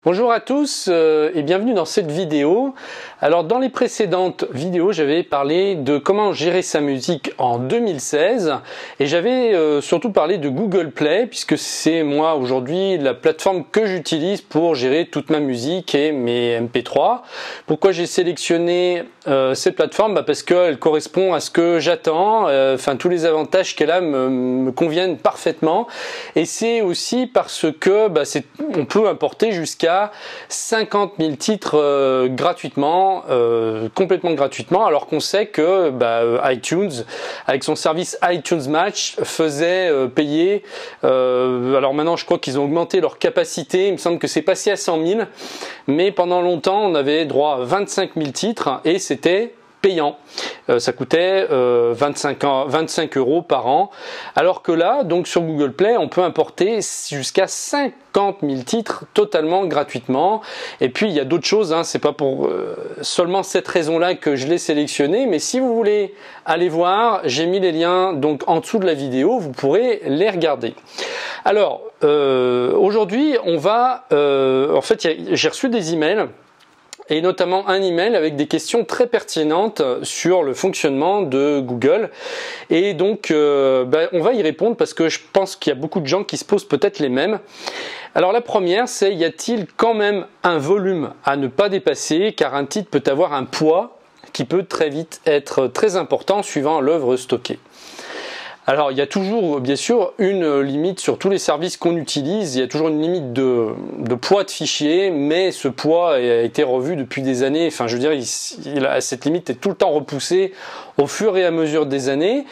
Bonjour à tous et bienvenue dans cette vidéo. Alors dans les précédentes vidéos, j'avais parlé de comment gérer sa musique en 2016 et j'avais surtout parlé de Google Play puisque c'est moi aujourd'hui la plateforme que j'utilise pour gérer toute ma musique et mes MP3. Pourquoi j'ai sélectionné cette plateforme? Parce qu'elle correspond à ce que j'attends, tous les avantages qu'elle a me conviennent parfaitement et c'est aussi parce que on peut importer jusqu'à 50 000 titres gratuitement, complètement gratuitement, alors qu'on sait que iTunes, avec son service iTunes Match, faisait payer. Alors maintenant, je crois qu'ils ont augmenté leur capacité. Il me semble que c'est passé à 100 000, mais pendant longtemps, on avait droit à 25 000 titres et c'était payant. Ça coûtait 25 € par an, alors que là, donc sur Google Play, on peut importer jusqu'à 50 000 titres totalement gratuitement. Et puis il y a d'autres choses, c'est pas pour seulement cette raison-là que je l'ai sélectionné, mais si vous voulez aller voir, j'ai mis les liens donc en dessous de la vidéo, vous pourrez les regarder. Alors aujourd'hui, on va, j'ai reçu des emails. Et notamment un email avec des questions très pertinentes sur le fonctionnement de Google. Et donc, on va y répondre parce que je pense qu'il y a beaucoup de gens qui se posent peut-être les mêmes. Alors la première, c'est y a-t-il quand même un volume à ne pas dépasser, car un titre peut avoir un poids qui peut très vite être très important suivant l'œuvre stockée. Alors il y a toujours bien sûr une limite sur tous les services qu'on utilise, il y a toujours une limite de poids de fichier, mais ce poids a été revu depuis des années, cette limite est tout le temps repoussée au fur et à mesure des années.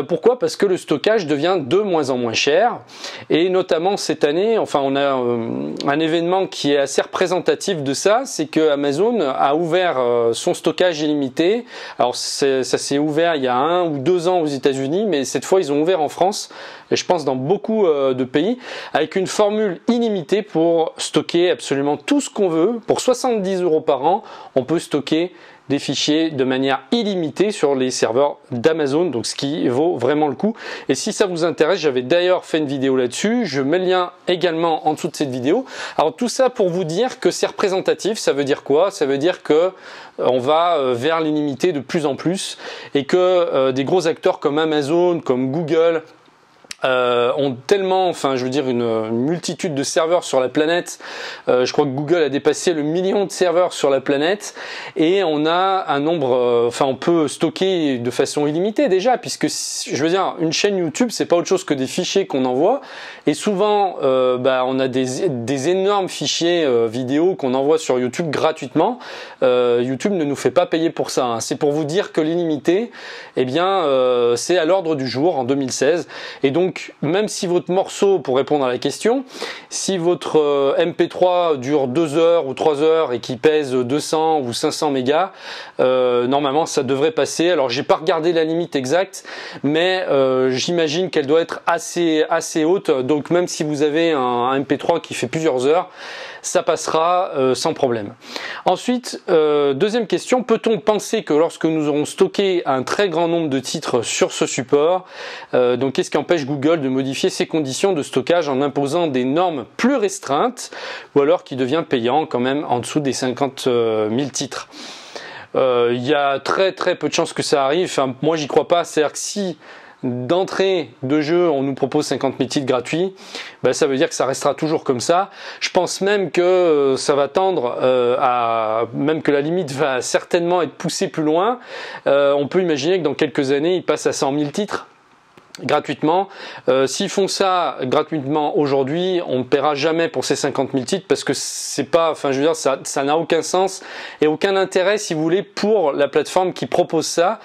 Pourquoi? Parce que le stockage devient de moins en moins cher, et notamment cette année, on a un événement qui est assez représentatif de ça, c'est que Amazon a ouvert son stockage illimité. Alors ça s'est ouvert il y a 1 ou 2 ans aux États-Unis, mais cette fois ils ont ouvert en France et je pense dans beaucoup de pays avec une formule illimitée pour stocker absolument tout ce qu'on veut. Pour 70 € par an, on peut stocker des fichiers de manière illimitée sur les serveurs d'Amazon, donc ce qui vaut vraiment le coup. Et si ça vous intéresse, j'avais d'ailleurs fait une vidéo là-dessus, je mets le lien également en dessous de cette vidéo. Alors tout ça pour vous dire que c'est représentatif. Ça veut dire quoi? Ça veut dire que on va vers l'illimité de plus en plus et que des gros acteurs comme Amazon, comme Google, ont tellement, une multitude de serveurs sur la planète. Je crois que Google a dépassé le 1 million de serveurs sur la planète et on a un nombre, on peut stocker de façon illimitée déjà, puisque une chaîne YouTube c'est pas autre chose que des fichiers qu'on envoie et souvent on a des énormes fichiers vidéo qu'on envoie sur YouTube gratuitement. YouTube ne nous fait pas payer pour ça. C'est pour vous dire que l'illimité, c'est à l'ordre du jour en 2016 et donc même si votre morceau, pour répondre à la question, si votre MP3 dure 2 heures ou 3 heures et qui pèse 200 ou 500 mégas, normalement ça devrait passer. Alors j'ai pas regardé la limite exacte, mais j'imagine qu'elle doit être assez haute. Donc même si vous avez un MP3 qui fait plusieurs heures, ça passera sans problème. Ensuite, deuxième question, peut-on penser que lorsque nous aurons stocké un très grand nombre de titres sur ce support, donc qu'est-ce qui empêche Google de modifier ses conditions de stockage en imposant des normes plus restreintes ou alors qui devient payant quand même en dessous des 50 000 titres? Il y a très peu de chances que ça arrive. Moi j'y crois pas. C'est-à-dire que si d'entrée de jeu on nous propose 50 000 titres gratuits, ça veut dire que ça restera toujours comme ça. Je pense même que ça va tendre même que la limite va certainement être poussée plus loin. On peut imaginer que dans quelques années ils passent à 100 000 titres gratuitement. S'ils font ça gratuitement aujourd'hui, on ne paiera jamais pour ces 50 000 titres parce que c'est pas, ça n'a aucun sens et aucun intérêt si vous voulez pour la plateforme qui propose ça.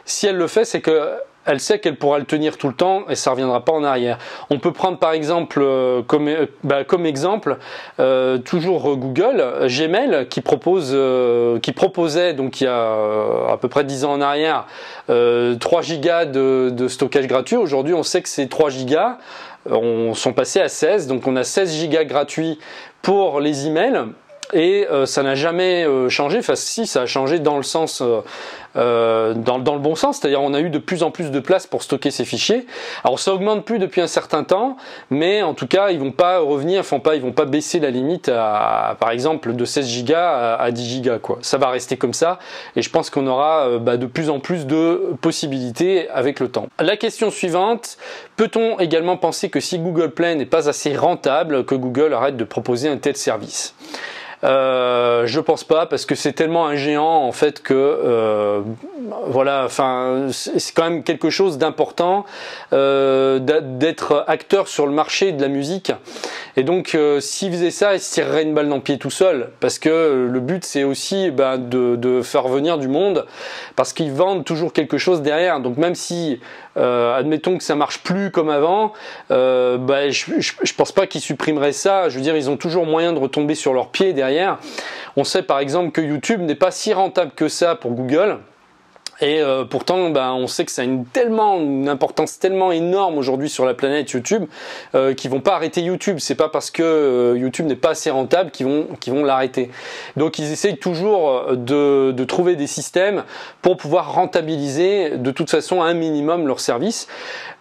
Si elle le fait, c'est que elle sait qu'elle pourra le tenir tout le temps et ça reviendra pas en arrière. On peut prendre par exemple comme exemple toujours Google, Gmail qui proposait donc il y a à peu près 10 ans en arrière 3 gigas de stockage gratuit. Aujourd'hui on sait que ces 3 gigas sont passés à 16, donc on a 16 gigas gratuits pour les emails. Et ça n'a jamais changé. Enfin, si, ça a changé dans le sens, dans le bon sens. C'est-à-dire, on a eu de plus en plus de place pour stocker ces fichiers. Alors, ça augmente plus depuis un certain temps, mais en tout cas, ils vont pas revenir, ils vont pas baisser la limite par exemple, de 16 Go à 10 Go, quoi. Ça va rester comme ça, et je pense qu'on aura de plus en plus de possibilités avec le temps. La question suivante: peut-on également penser que si Google Play n'est pas assez rentable, que Google arrête de proposer un tel service? Je pense pas, parce que c'est tellement un géant en fait que voilà, enfin c'est quand même quelque chose d'important d'être acteur sur le marché de la musique, et donc s'il faisait ça, il se tirerait une balle dans le pied tout seul, parce que le but c'est aussi de faire venir du monde, parce qu'ils vendent toujours quelque chose derrière. Donc même si admettons que ça marche plus comme avant, je pense pas qu'ils supprimeraient ça. Je veux dire, ils ont toujours moyen de retomber sur leurs pieds derrière. On sait par exemple que YouTube n'est pas si rentable que ça pour Google. Et pourtant, on sait que ça a une importance tellement énorme aujourd'hui sur la planète YouTube qu'ils vont pas arrêter YouTube. C'est pas parce que YouTube n'est pas assez rentable qu'ils vont l'arrêter. Donc ils essayent toujours de trouver des systèmes pour pouvoir rentabiliser de toute façon un minimum leur service.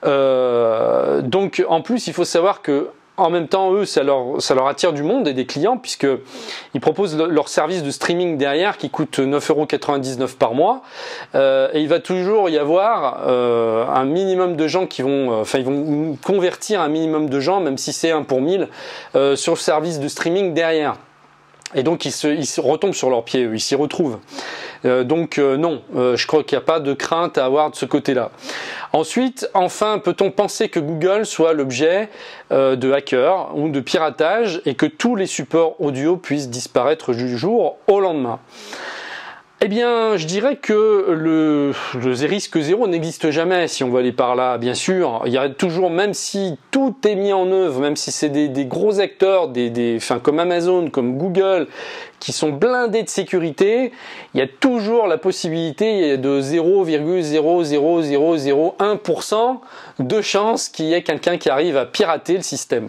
Donc en plus, il faut savoir que en même temps, eux, ça leur attire du monde et des clients, puisque ils proposent leur service de streaming derrière qui coûte 9,99 € par mois. Et il va toujours y avoir un minimum de gens qui vont, ils vont convertir un minimum de gens, même si c'est 1 pour 1000, sur le service de streaming derrière. Et donc ils se retombent sur leurs pieds, ils s'y retrouvent. Non, je crois qu'il n'y a pas de crainte à avoir de ce côté-là. Ensuite, enfin, peut-on penser que Google soit l'objet de hackers ou de piratage, et que tous les supports audio puissent disparaître du jour au lendemain? Eh bien, je dirais que le risque zéro n'existe jamais, si on veut aller par là. Bien sûr, il y a toujours, même si tout est mis en œuvre, même si c'est des gros acteurs, comme Amazon, comme Google, qui sont blindés de sécurité, il y a toujours la possibilité de 0,00001% de chance qu'il y ait quelqu'un qui arrive à pirater le système.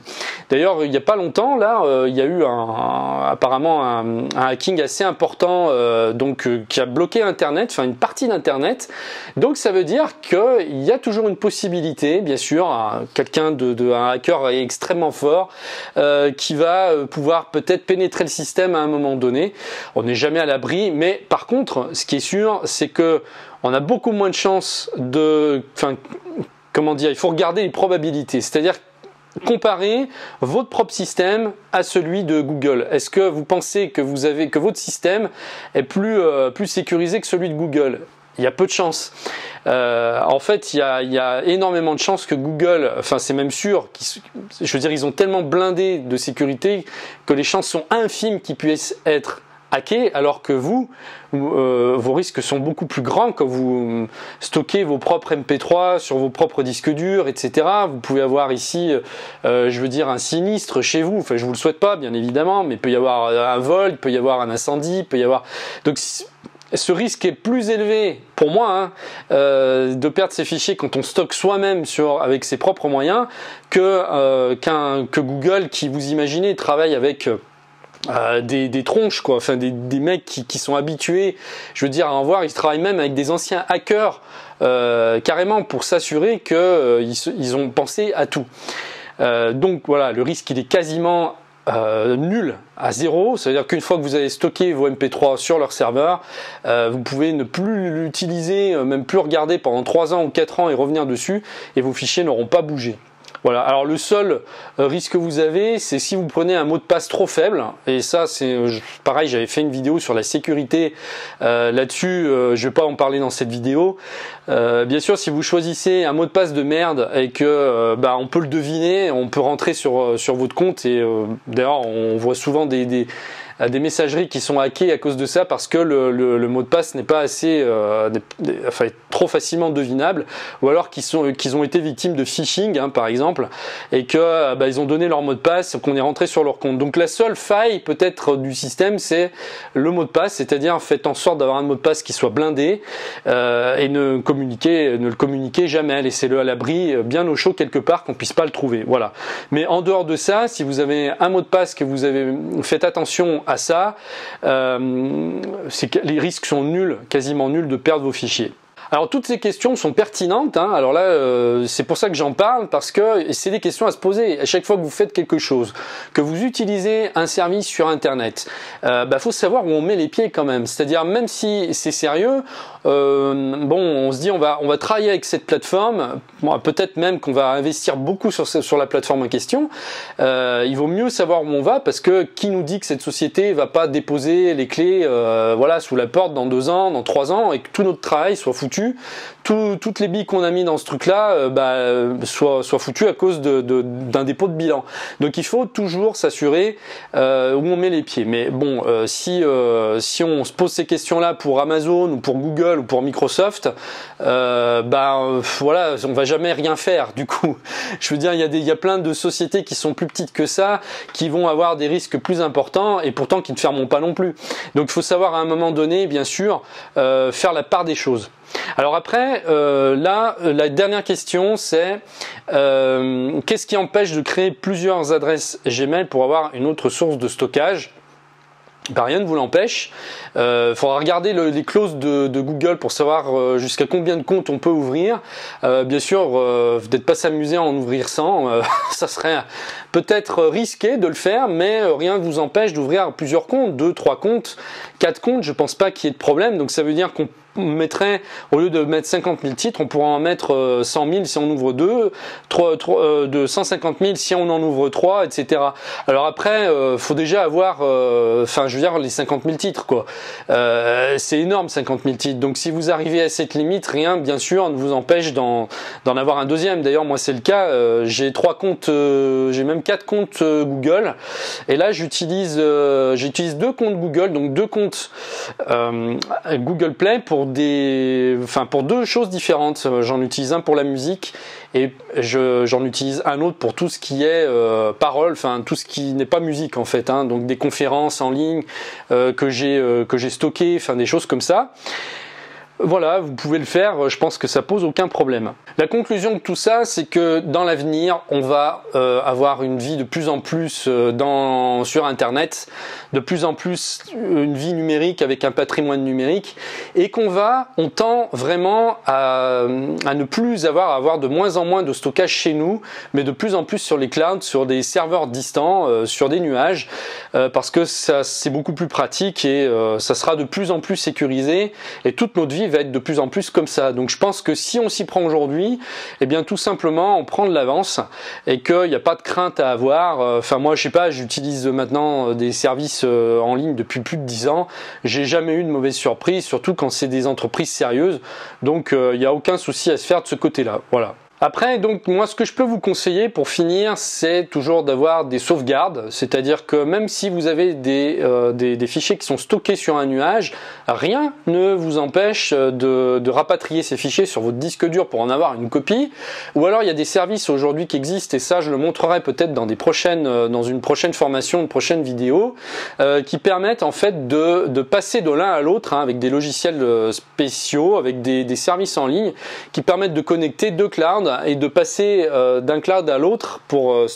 D'ailleurs, il n'y a pas longtemps, là, il y a eu apparemment un hacking assez important, qui a bloqué Internet, enfin une partie d'Internet. Donc ça veut dire qu'il y a toujours une possibilité, bien sûr, un hacker extrêmement fort qui va pouvoir peut-être pénétrer le système à un moment donné. On n'est jamais à l'abri, mais par contre, ce qui est sûr, c'est que on a beaucoup moins de chances il faut regarder les probabilités, c'est-à-dire comparer votre propre système à celui de Google. Est-ce que vous pensez que votre système est plus sécurisé que celui de Google? Il y a peu de chances. En fait, il y a énormément de chances que Google, c'est même sûr, je veux dire, ils ont tellement blindé de sécurité que les chances sont infimes qu'ils puissent être hackés, alors que vos risques sont beaucoup plus grands quand vous stockez vos propres MP3 sur vos propres disques durs, etc. Vous pouvez avoir ici, un sinistre chez vous. Enfin, je vous le souhaite pas, bien évidemment, mais il peut y avoir un vol, il peut y avoir un incendie, il peut y avoir... Donc, ce risque est plus élevé pour moi de perdre ses fichiers quand on stocke soi-même avec ses propres moyens que Google, qui, vous imaginez, travaille avec des tronches, quoi, des mecs qui sont habitués, je veux dire, à en voir. Ils travaillent même avec des anciens hackers carrément pour s'assurer qu'ils ont pensé à tout. Donc voilà, le risque il est quasiment nul, à zéro. Ça veut dire qu'une fois que vous avez stocké vos MP3 sur leur serveur, vous pouvez ne plus l'utiliser, même plus regarder pendant 3 ans ou 4 ans et revenir dessus, et vos fichiers n'auront pas bougé. Voilà. Alors le seul risque que vous avez, c'est si vous prenez un mot de passe trop faible, et ça c'est pareil, j'avais fait une vidéo sur la sécurité là-dessus, je vais pas en parler dans cette vidéo. Bien sûr, si vous choisissez un mot de passe de merde et que on peut le deviner, on peut rentrer sur votre compte, et d'ailleurs on voit souvent des messageries qui sont hackées à cause de ça, parce que le mot de passe n'est pas assez trop facilement devinable, ou alors qu'ils ont été victimes de phishing, par exemple, et que ils ont donné leur mot de passe, qu'on est rentré sur leur compte. Donc la seule faille peut-être du système, c'est le mot de passe, c'est-à-dire faites en sorte d'avoir un mot de passe qui soit blindé, et ne le communiquez jamais, laissez-le à l'abri, bien au chaud quelque part, qu'on puisse pas le trouver. Voilà. Mais en dehors de ça, si vous avez un mot de passe que faites attention à ça, c'est que les risques sont nuls, quasiment nuls de perdre vos fichiers. Alors toutes ces questions sont pertinentes, hein. Alors là c'est pour ça que j'en parle, parce que c'est des questions à se poser à chaque fois que vous faites quelque chose, que vous utilisez un service sur internet. Faut savoir où on met les pieds quand même, c'est-à-dire même si c'est sérieux, bon, on se dit on va travailler avec cette plateforme, bon, peut-être même qu'on va investir beaucoup sur la plateforme en question. Il vaut mieux savoir où on va, parce que qui nous dit que cette société va pas déposer les clés voilà, sous la porte dans 2 ans, dans 3 ans, et que tout notre travail soit foutu, toutes les billes qu'on a mis dans ce truc-là soient foutues à cause d'un dépôt de bilan. Donc il faut toujours s'assurer où on met les pieds. Mais bon, si on se pose ces questions-là pour Amazon ou pour Google ou pour Microsoft, voilà, on va jamais rien faire du coup. Je veux dire, il y a plein de sociétés qui sont plus petites que ça, qui vont avoir des risques plus importants et pourtant qui ne fermeront pas non plus. Donc il faut savoir à un moment donné, bien sûr, faire la part des choses. Alors après, là, la dernière question, c'est qu'est-ce qui empêche de créer plusieurs adresses Gmail pour avoir une autre source de stockage? Rien ne vous l'empêche. Faudra regarder les clauses de Google pour savoir jusqu'à combien de comptes on peut ouvrir. Bien sûr, vous n'êtes pas s'amuser à en ouvrir 100. Ça serait peut-être risqué de le faire, mais rien ne vous empêche d'ouvrir plusieurs comptes, 2, 3 comptes, 4 comptes. Je pense pas qu'il y ait de problème. Donc ça veut dire qu'on mettrait, au lieu de mettre 50 000 titres, on pourra en mettre 100 000 si on ouvre 2, de 150 000 si on en ouvre 3, etc. Alors après, faut déjà avoir, enfin je veux dire, les 50 000 titres, quoi. C'est énorme, 50 000 titres. Donc si vous arrivez à cette limite, rien, bien sûr, ne vous empêche d'en avoir un deuxième. D'ailleurs, moi c'est le cas, j'ai 3 comptes, j'ai même 4 comptes Google, et là j'utilise 2 comptes Google, donc 2 comptes Google Play pour 2 choses différentes. J'en utilise un pour la musique et j'en utilise un autre pour tout ce qui est parole, enfin tout ce qui n'est pas musique en fait, hein, donc des conférences en ligne que j'ai stockées, enfin des choses comme ça. Voilà, vous pouvez le faire, je pense que ça pose aucun problème. La conclusion de tout ça, c'est que dans l'avenir, on va avoir une vie de plus en plus sur Internet, de plus en plus une vie numérique avec un patrimoine numérique, et on tend vraiment à ne plus avoir de moins en moins de stockage chez nous, mais de plus en plus sur les clouds, sur des serveurs distants, sur des nuages, parce que ça c'est beaucoup plus pratique et ça sera de plus en plus sécurisé, et toute notre vie va être de plus en plus comme ça. Donc je pense que si on s'y prend aujourd'hui, eh bien tout simplement on prend de l'avance et qu'il n'y a pas de crainte à avoir. Enfin moi je sais pas, j'utilise maintenant des services en ligne depuis plus de 10 ans. J'ai jamais eu de mauvaise surprise, surtout quand c'est des entreprises sérieuses. Donc il n'y a aucun souci à se faire de ce côté-là. Voilà. Après, donc moi ce que je peux vous conseiller pour finir, c'est toujours d'avoir des sauvegardes, c'est-à-dire que même si vous avez des fichiers qui sont stockés sur un nuage, rien ne vous empêche de rapatrier ces fichiers sur votre disque dur pour en avoir une copie. Ou alors il y a des services aujourd'hui qui existent, et ça je le montrerai peut-être dans une prochaine formation, une prochaine vidéo, qui permettent en fait de passer de l'un à l'autre, hein, avec des logiciels spéciaux, avec des services en ligne qui permettent de connecter 2 clouds et de passer d'un cloud à l'autre pour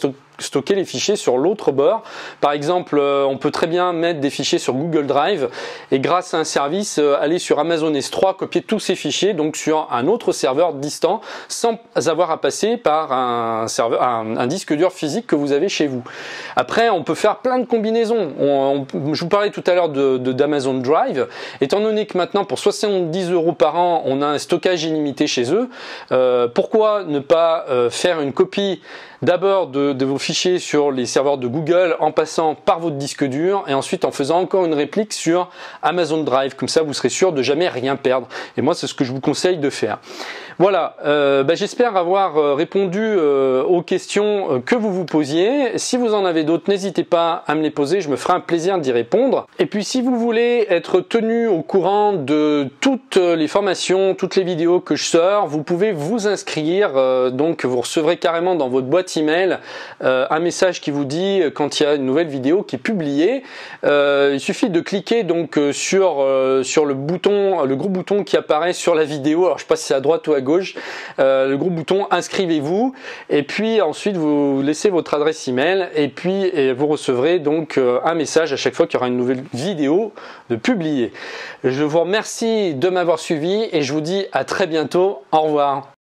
stocker les fichiers sur l'autre bord. Par exemple, on peut très bien mettre des fichiers sur Google Drive et grâce à un service aller sur Amazon S3, copier tous ces fichiers donc sur un autre serveur distant sans avoir à passer par un disque dur physique que vous avez chez vous. Après, on peut faire plein de combinaisons. Je vous parlais tout à l'heure d'Amazon Drive. Étant donné que maintenant pour 70 € par an, on a un stockage illimité chez eux, pourquoi ne pas faire une copie d'abord de vos fichiers sur les serveurs de Google en passant par votre disque dur et ensuite en faisant encore une réplique sur Amazon Drive. Comme ça, vous serez sûr de jamais rien perdre. Et moi, c'est ce que je vous conseille de faire. Voilà, j'espère avoir répondu aux questions que vous vous posiez. Si vous en avez d'autres, n'hésitez pas à me les poser, je me ferai un plaisir d'y répondre. Et puis si vous voulez être tenu au courant de toutes les formations, toutes les vidéos que je sors, vous pouvez vous inscrire, donc vous recevrez carrément dans votre boîte email un message qui vous dit quand il y a une nouvelle vidéo qui est publiée. Il suffit de cliquer donc sur le bouton, le gros bouton qui apparaît sur la vidéo. Alors je sais pas si c'est à droite ou à gauche. Le gros bouton inscrivez-vous, et puis ensuite vous laissez votre adresse email, et puis vous recevrez donc un message à chaque fois qu'il y aura une nouvelle vidéo de publier. Je vous remercie de m'avoir suivi et je vous dis à très bientôt. Au revoir.